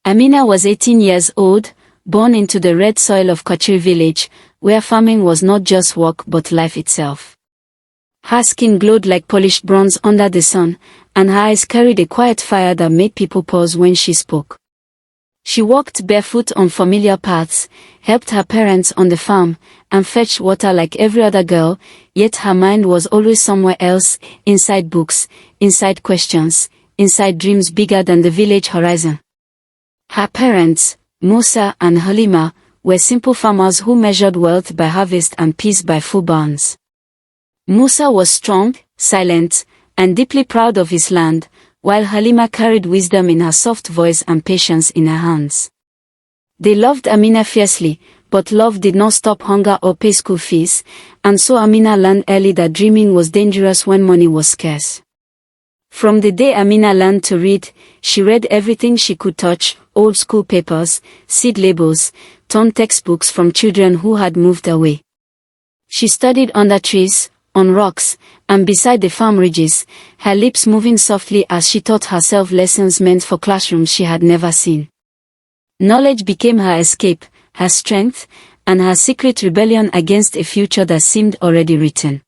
Amina was 18 years old, born into the red soil of Kachiri village, where farming was not just work but life itself. Her skin glowed like polished bronze under the sun, and her eyes carried a quiet fire that made people pause when she spoke. She walked barefoot on familiar paths, helped her parents on the farm, and fetched water like every other girl, yet her mind was always somewhere else, inside books, inside questions, inside dreams bigger than the village horizon. Her parents, Musa and Halima, were simple farmers who measured wealth by harvest and peace by full barns. Musa was strong, silent, and deeply proud of his land, while Halima carried wisdom in her soft voice and patience in her hands. They loved Amina fiercely, but love did not stop hunger or pay school fees, and so Amina learned early that dreaming was dangerous when money was scarce. From the day Amina learned to read, she read everything she could touch: old school papers, seed labels, torn textbooks from children who had moved away. She studied under trees, on rocks, and beside the farm ridges, her lips moving softly as she taught herself lessons meant for classrooms she had never seen. Knowledge became her escape, her strength, and her secret rebellion against a future that seemed already written.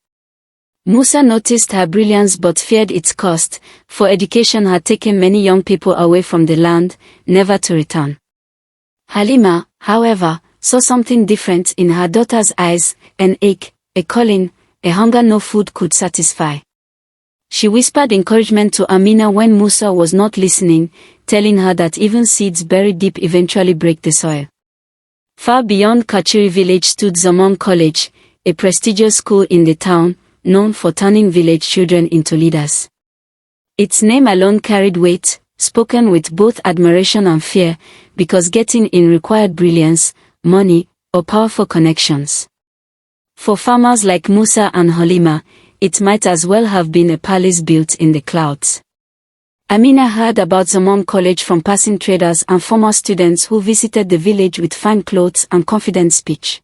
Musa noticed her brilliance but feared its cost, for education had taken many young people away from the land, never to return. Halima, however, saw something different in her daughter's eyes: an ache, a calling, a hunger no food could satisfy. She whispered encouragement to Amina when Musa was not listening, telling her that even seeds buried deep eventually break the soil. Far beyond Kachiri village stood Zaman College, a prestigious school in the town, known for turning village children into leaders. Its name alone carried weight, spoken with both admiration and fear, because getting in required brilliance, money, or powerful connections. For farmers like Musa and Halima, it might as well have been a palace built in the clouds. Amina heard about Zaman College from passing traders and former students who visited the village with fine clothes and confident speech.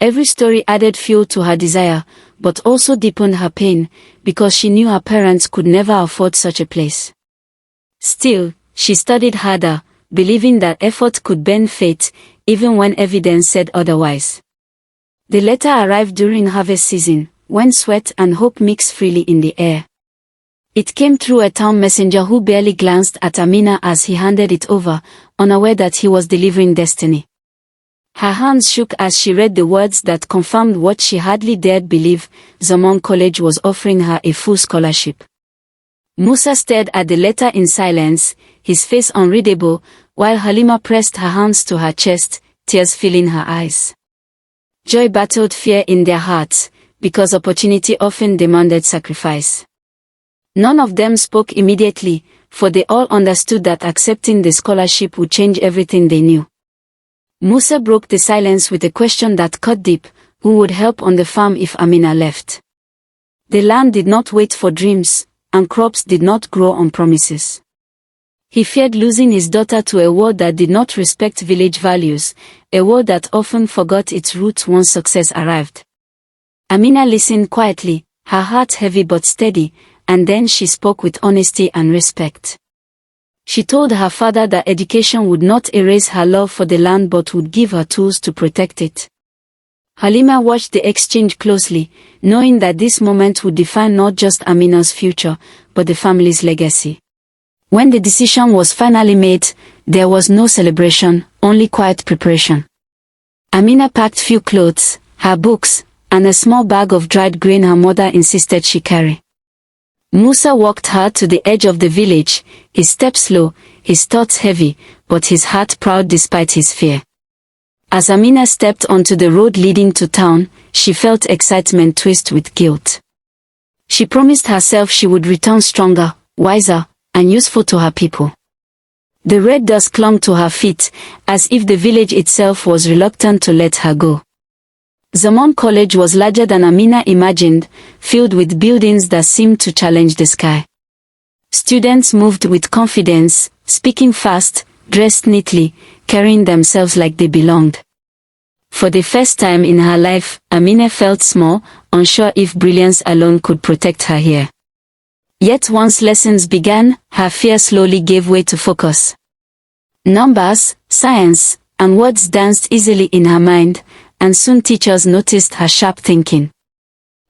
Every story added fuel to her desire, but also deepened her pain, because she knew her parents could never afford such a place. Still, she studied harder, believing that effort could bend fate, even when evidence said otherwise. The letter arrived during harvest season, when sweat and hope mixed freely in the air. It came through a town messenger who barely glanced at Amina as he handed it over, unaware that he was delivering destiny. Her hands shook as she read the words that confirmed what she hardly dared believe: Zaman College was offering her a full scholarship. Musa stared at the letter in silence, his face unreadable, while Halima pressed her hands to her chest, tears filling her eyes. Joy battled fear in their hearts, because opportunity often demanded sacrifice. None of them spoke immediately, for they all understood that accepting the scholarship would change everything they knew. Musa broke the silence with a question that cut deep: who would help on the farm if Amina left? The land did not wait for dreams, and crops did not grow on promises. He feared losing his daughter to a world that did not respect village values, a world that often forgot its roots once success arrived. Amina listened quietly, her heart heavy but steady, and then she spoke with honesty and respect. She told her father that education would not erase her love for the land but would give her tools to protect it. Halima watched the exchange closely, knowing that this moment would define not just Amina's future, but the family's legacy. When the decision was finally made, there was no celebration, only quiet preparation. Amina packed few clothes, her books, and a small bag of dried grain her mother insisted she carry. Musa walked her to the edge of the village, his steps slow, his thoughts heavy, but his heart proud despite his fear. As Amina stepped onto the road leading to town, she felt excitement twist with guilt. She promised herself she would return stronger, wiser, and useful to her people. The red dust clung to her feet, as if the village itself was reluctant to let her go. Zaman College was larger than Amina imagined, filled with buildings that seemed to challenge the sky. Students moved with confidence, speaking fast, dressed neatly, carrying themselves like they belonged. For the first time in her life, Amina felt small, unsure if brilliance alone could protect her here. Yet once lessons began, her fear slowly gave way to focus. Numbers, science, and words danced easily in her mind, and soon teachers noticed her sharp thinking.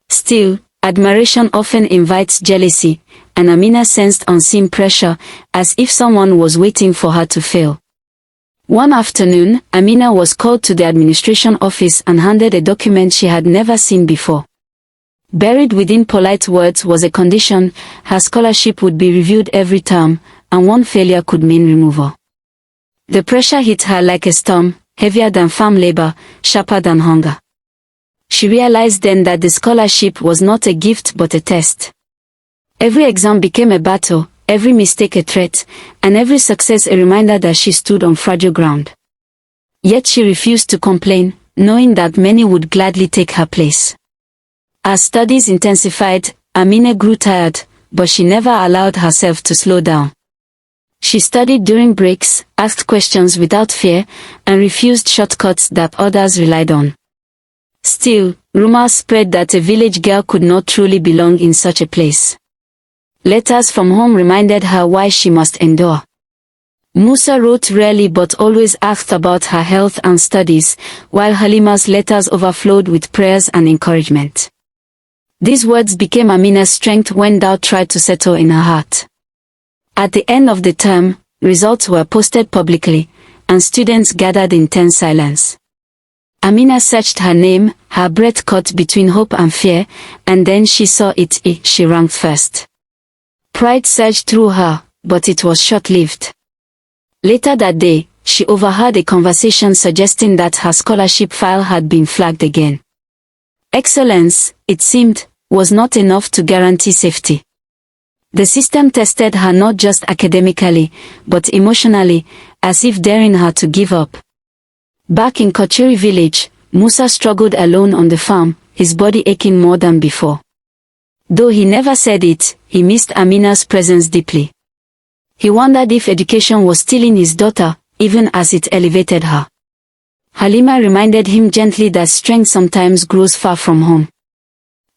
Still, admiration often invites jealousy, and Amina sensed unseen pressure, as if someone was waiting for her to fail. One afternoon, Amina was called to the administration office and handed a document she had never seen before. Buried within polite words was a condition: her scholarship would be reviewed every term, and one failure could mean removal. The pressure hit her like a storm, heavier than farm labor, sharper than hunger. She realized then that the scholarship was not a gift but a test. Every exam became a battle, every mistake a threat, and every success a reminder that she stood on fragile ground. Yet she refused to complain, knowing that many would gladly take her place. As studies intensified, Amina grew tired, but she never allowed herself to slow down. She studied during breaks, asked questions without fear, and refused shortcuts that others relied on. Still, rumors spread that a village girl could not truly belong in such a place. Letters from home reminded her why she must endure. Musa wrote rarely but always asked about her health and studies, while Halima's letters overflowed with prayers and encouragement. These words became Amina's strength when doubt tried to settle in her heart. At the end of the term, results were posted publicly, and students gathered in tense silence. Amina searched her name, her breath caught between hope and fear, and then she saw it. She ranked first. Pride surged through her, but it was short-lived. Later that day, she overheard a conversation suggesting that her scholarship file had been flagged again. Excellence, it seemed, was not enough to guarantee safety. The system tested her not just academically, but emotionally, as if daring her to give up. Back in Kachuri village, Musa struggled alone on the farm, his body aching more than before. Though he never said it, he missed Amina's presence deeply. He wondered if education was stealing his daughter, even as it elevated her. Halima reminded him gently that strength sometimes grows far from home.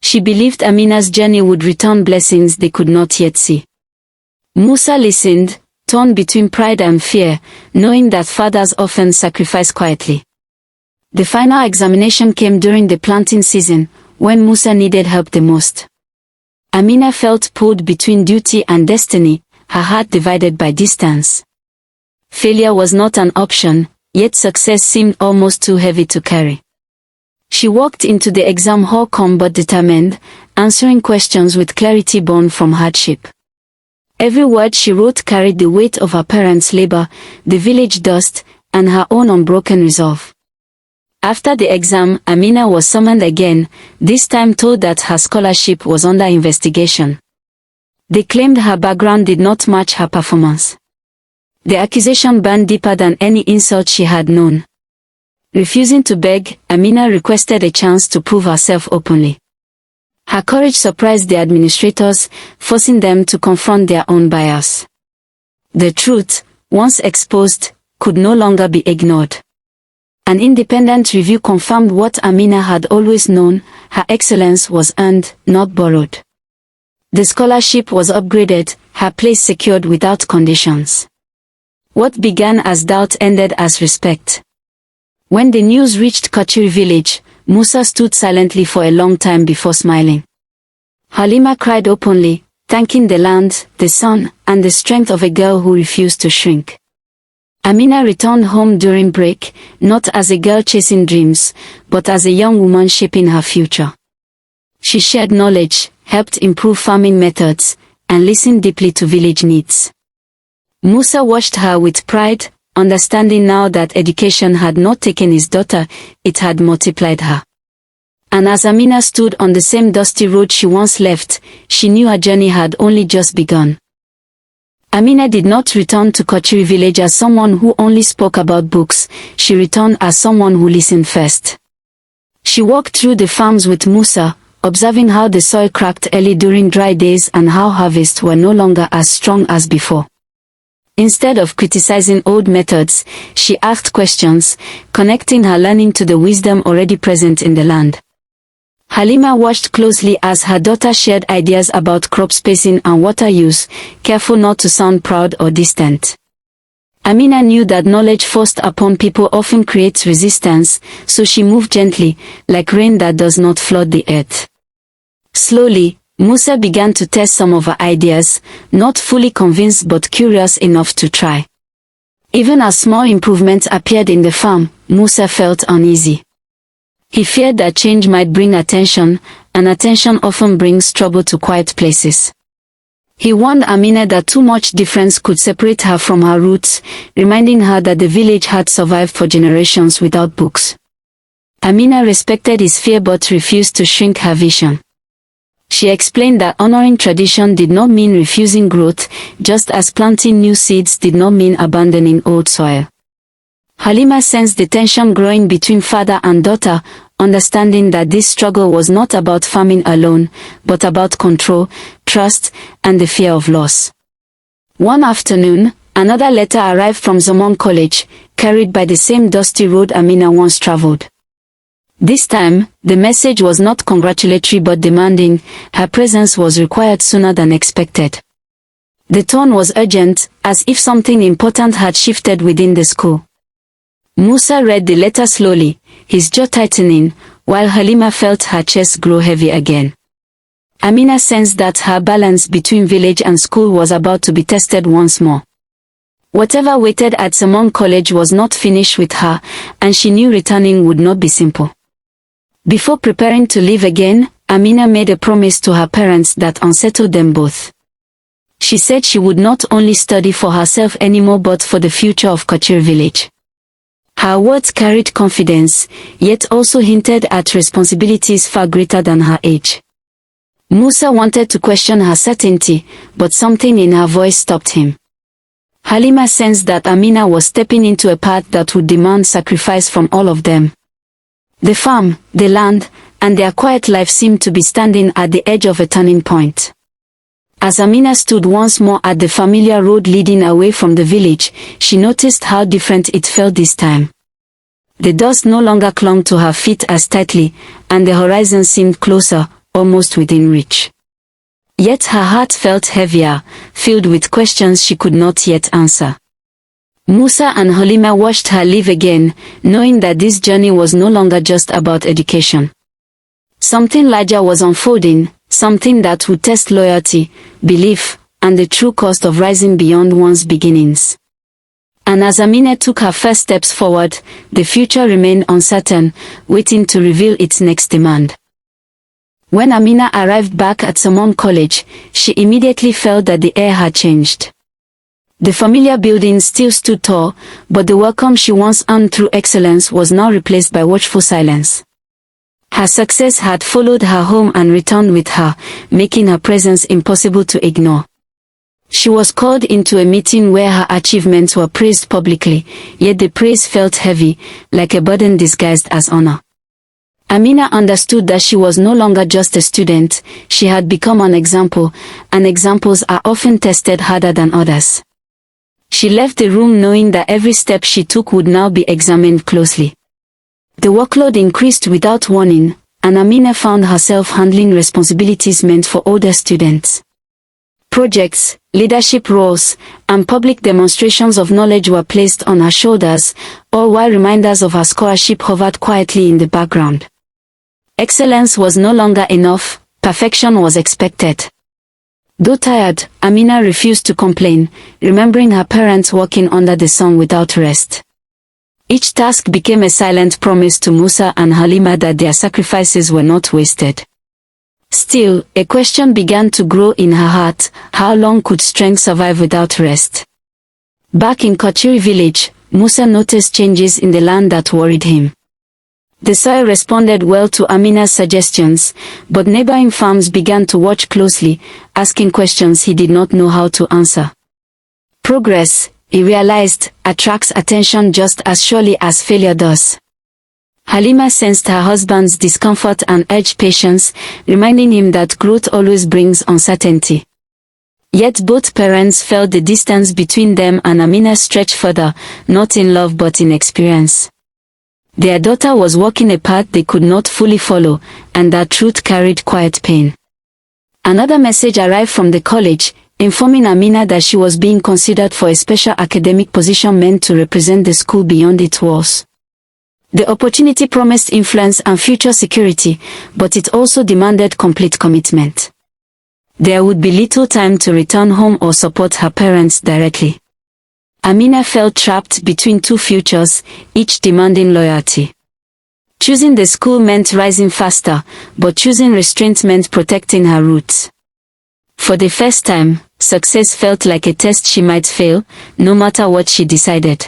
She believed Amina's journey would return blessings they could not yet see. Musa listened, torn between pride and fear, knowing that fathers often sacrifice quietly. The final examination came during the planting season, when Musa needed help the most. Amina felt pulled between duty and destiny, her heart divided by distance. Failure was not an option, yet success seemed almost too heavy to carry. She walked into the exam hall calm but determined, answering questions with clarity born from hardship. Every word she wrote carried the weight of her parents' labor, the village dust, and her own unbroken resolve. After the exam, Amina was summoned again, this time told that her scholarship was under investigation. They claimed her background did not match her performance. The accusation burned deeper than any insult she had known. Refusing to beg, Amina requested a chance to prove herself openly. Her courage surprised the administrators, forcing them to confront their own bias. The truth, once exposed, could no longer be ignored. An independent review confirmed what Amina had always known: her excellence was earned, not borrowed. The scholarship was upgraded, her place secured without conditions. What began as doubt ended as respect. When the news reached Kachuri village, Musa stood silently for a long time before smiling. Halima cried openly, thanking the land, the sun, and the strength of a girl who refused to shrink. Amina returned home during break, not as a girl chasing dreams, but as a young woman shaping her future. She shared knowledge, helped improve farming methods, and listened deeply to village needs. Musa watched her with pride, understanding now that education had not taken his daughter, it had multiplied her. And as Amina stood on the same dusty road she once left, she knew her journey had only just begun. Amina did not return to Kachuri village as someone who only spoke about books, she returned as someone who listened first. She walked through the farms with Musa, observing how the soil cracked early during dry days and how harvests were no longer as strong as before. Instead of criticizing old methods, she asked questions, connecting her learning to the wisdom already present in the land. Halima watched closely as her daughter shared ideas about crop spacing and water use, careful not to sound proud or distant. Amina knew that knowledge forced upon people often creates resistance, so she moved gently, like rain that does not flood the earth. Slowly, Musa began to test some of her ideas, not fully convinced but curious enough to try. Even as small improvements appeared in the farm, Musa felt uneasy. He feared that change might bring attention, and attention often brings trouble to quiet places. He warned Amina that too much difference could separate her from her roots, reminding her that the village had survived for generations without books. Amina respected his fear but refused to shrink her vision. She explained that honoring tradition did not mean refusing growth, just as planting new seeds did not mean abandoning old soil. Halima sensed the tension growing between father and daughter, understanding that this struggle was not about farming alone, but about control, trust, and the fear of loss. One afternoon, another letter arrived from Zaman College, carried by the same dusty road Amina once traveled. This time, the message was not congratulatory but demanding. Her presence was required sooner than expected. The tone was urgent, as if something important had shifted within the school. Musa read the letter slowly, his jaw tightening, while Halima felt her chest grow heavy again. Amina sensed that her balance between village and school was about to be tested once more. Whatever waited at Zaman College was not finished with her, and she knew returning would not be simple. Before preparing to leave again, Amina made a promise to her parents that unsettled them both. She said she would not only study for herself anymore but for the future of Kachir village. Her words carried confidence, yet also hinted at responsibilities far greater than her age. Musa wanted to question her certainty, but something in her voice stopped him. Halima sensed that Amina was stepping into a path that would demand sacrifice from all of them. The farm, the land, and their quiet life seemed to be standing at the edge of a turning point. As Amina stood once more at the familiar road leading away from the village, she noticed how different it felt this time. The dust no longer clung to her feet as tightly, and the horizon seemed closer, almost within reach. Yet her heart felt heavier, filled with questions she could not yet answer. Musa and Halima watched her leave again, knowing that this journey was no longer just about education. Something larger was unfolding, something that would test loyalty, belief, and the true cost of rising beyond one's beginnings. And as Amina took her first steps forward, the future remained uncertain, waiting to reveal its next demand. When Amina arrived back at Zaman College, she immediately felt that the air had changed. The familiar building still stood tall, but the welcome she once earned through excellence was now replaced by watchful silence. Her success had followed her home and returned with her, making her presence impossible to ignore. She was called into a meeting where her achievements were praised publicly, yet the praise felt heavy, like a burden disguised as honor. Amina understood that she was no longer just a student, she had become an example, and examples are often tested harder than others. She left the room knowing that every step she took would now be examined closely. The workload increased without warning, and Amina found herself handling responsibilities meant for older students. Projects, leadership roles, and public demonstrations of knowledge were placed on her shoulders, all while reminders of her scholarship hovered quietly in the background. Excellence was no longer enough, perfection was expected. Though tired, Amina refused to complain, remembering her parents working under the sun without rest. Each task became a silent promise to Musa and Halima that their sacrifices were not wasted. Still, a question began to grow in her heart: how long could strength survive without rest? Back in Kachiri village, Musa noticed changes in the land that worried him. The soil responded well to Amina's suggestions, but neighboring farms began to watch closely, asking questions he did not know how to answer. Progress, he realized, attracts attention just as surely as failure does. Halima sensed her husband's discomfort and urged patience, reminding him that growth always brings uncertainty. Yet both parents felt the distance between them and Amina stretched further, not in love but in experience. Their daughter was walking a path they could not fully follow, and that truth carried quiet pain. Another message arrived from the college, informing Amina that she was being considered for a special academic position meant to represent the school beyond its walls. The opportunity promised influence and future security, but it also demanded complete commitment. There would be little time to return home or support her parents directly. Amina felt trapped between two futures, each demanding loyalty. Choosing the school meant rising faster, but choosing restraint meant protecting her roots. For the first time, success felt like a test she might fail, no matter what she decided.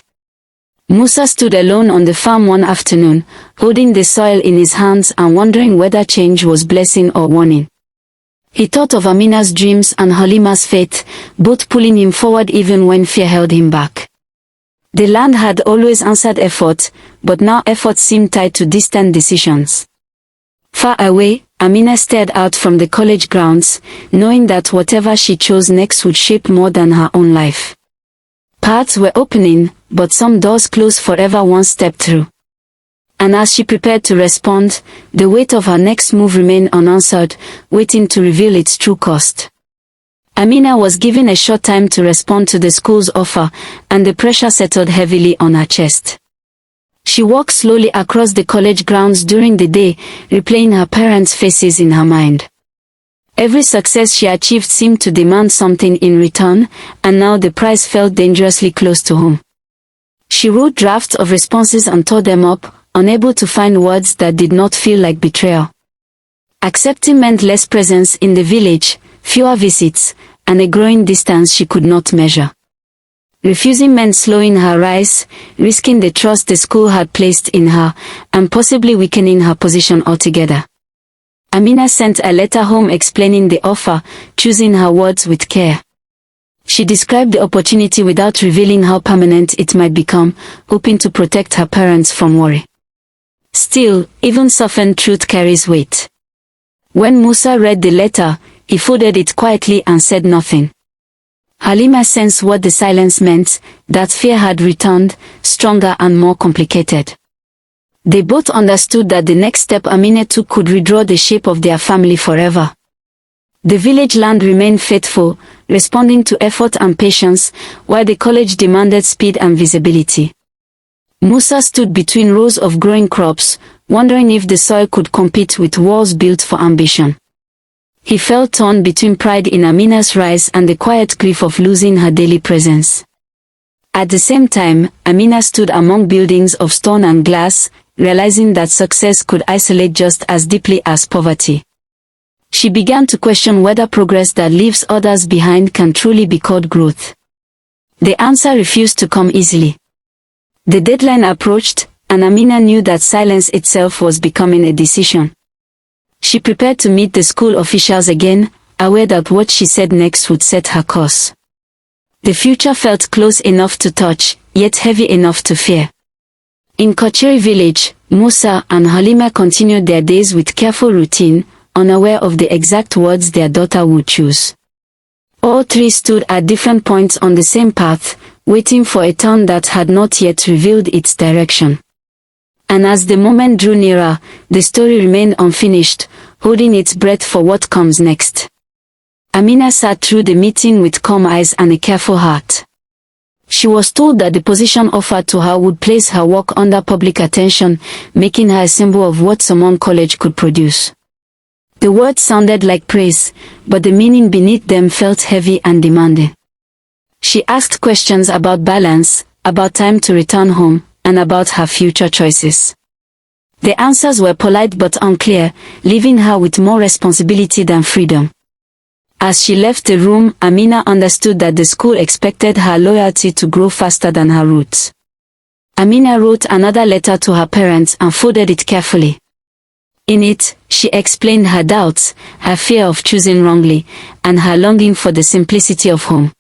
Musa stood alone on the farm one afternoon, holding the soil in his hands and wondering whether change was blessing or warning. He thought of Amina's dreams and Halima's faith, both pulling him forward even when fear held him back. The land had always answered effort, but now effort seemed tied to distant decisions. Far away, Amina stared out from the college grounds, knowing that whatever she chose next would shape more than her own life. Paths were opening, but some doors closed forever once stepped through. And as she prepared to respond, the weight of her next move remained unanswered, waiting to reveal its true cost. Amina was given a short time to respond to the school's offer, and the pressure settled heavily on her chest. She walked slowly across the college grounds during the day, replaying her parents' faces in her mind. Every success she achieved seemed to demand something in return, and now the prize felt dangerously close to home. She wrote drafts of responses and tore them up, unable to find words that did not feel like betrayal. Accepting meant less presence in the village, fewer visits, and a growing distance she could not measure. Refusing meant slowing her rise, risking the trust the school had placed in her, and possibly weakening her position altogether. Amina sent a letter home explaining the offer, choosing her words with care. She described the opportunity without revealing how permanent it might become, hoping to protect her parents from worry. Still, even softened truth carries weight. When Musa read the letter, he folded it quietly and said nothing. Halima sensed what the silence meant, that fear had returned, stronger and more complicated. They both understood that the next step Amina took could redraw the shape of their family forever. The village land remained faithful, responding to effort and patience, while the college demanded speed and visibility. Musa stood between rows of growing crops, wondering if the soil could compete with walls built for ambition. He felt torn between pride in Amina's rise and the quiet grief of losing her daily presence. At the same time, Amina stood among buildings of stone and glass, realizing that success could isolate just as deeply as poverty. She began to question whether progress that leaves others behind can truly be called growth. The answer refused to come easily. The deadline approached, and Amina knew that silence itself was becoming a decision. She prepared to meet the school officials again, aware that what she said next would set her course. The future felt close enough to touch, yet heavy enough to fear. In Kocheri village, Musa and Halima continued their days with careful routine, unaware of the exact words their daughter would choose. All three stood at different points on the same path, waiting for a turn that had not yet revealed its direction. And as the moment drew nearer, the story remained unfinished, holding its breath for what comes next. Amina sat through the meeting with calm eyes and a careful heart. She was told that the position offered to her would place her work under public attention, making her a symbol of what Somon College could produce. The words sounded like praise, but the meaning beneath them felt heavy and demanding. She asked questions about balance, about time to return home, and about her future choices. The answers were polite but unclear, leaving her with more responsibility than freedom. As she left the room, Amina understood that the school expected her loyalty to grow faster than her roots. Amina wrote another letter to her parents and folded it carefully. In it, she explained her doubts, her fear of choosing wrongly, and her longing for the simplicity of home.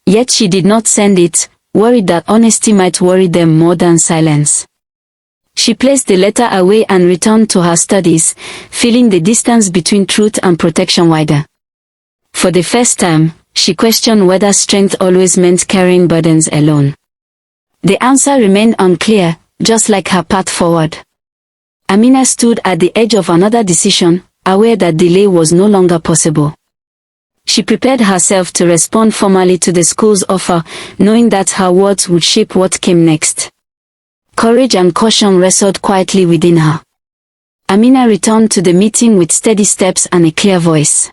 Yet she did not send it, worried that honesty might worry them more than silence. She placed the letter away and returned to her studies, feeling the distance between truth and protection wider. For the first time, she questioned whether strength always meant carrying burdens alone. The answer remained unclear, just like her path forward. Amina stood at the edge of another decision, aware that delay was no longer possible. She prepared herself to respond formally to the school's offer, knowing that her words would shape what came next. Courage and caution wrestled quietly within her. Amina returned to the meeting with steady steps and a clear voice.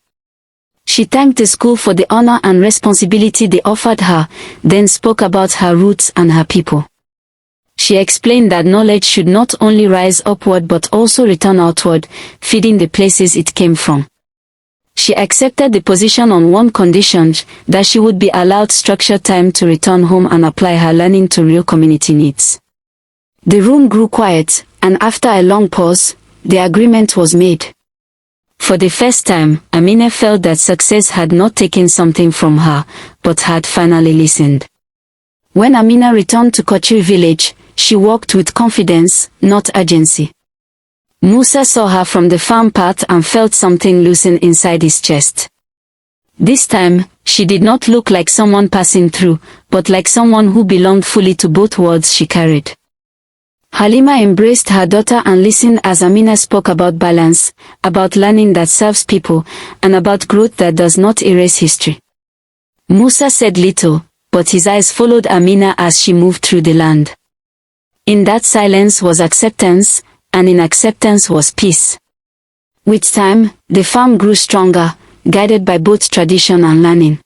She thanked the school for the honor and responsibility they offered her, then spoke about her roots and her people. She explained that knowledge should not only rise upward but also return outward, feeding the places it came from. She accepted the position on one condition, that she would be allowed structured time to return home and apply her learning to real community needs. The room grew quiet, and after a long pause, the agreement was made. For the first time, Amina felt that success had not taken something from her, but had finally listened. When Amina returned to Kochiri village, she walked with confidence, not urgency. Musa saw her from the farm path and felt something loosen inside his chest. This time, she did not look like someone passing through, but like someone who belonged fully to both worlds she carried. Halima embraced her daughter and listened as Amina spoke about balance, about learning that serves people, and about growth that does not erase history. Musa said little, but his eyes followed Amina as she moved through the land. In that silence was acceptance, and in acceptance was peace. With time, the farm grew stronger, guided by both tradition and learning.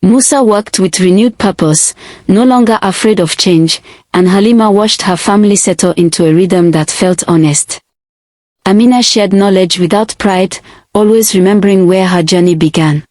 Musa worked with renewed purpose, no longer afraid of change, and Halima watched her family settle into a rhythm that felt honest. Amina shared knowledge without pride, always remembering where her journey began.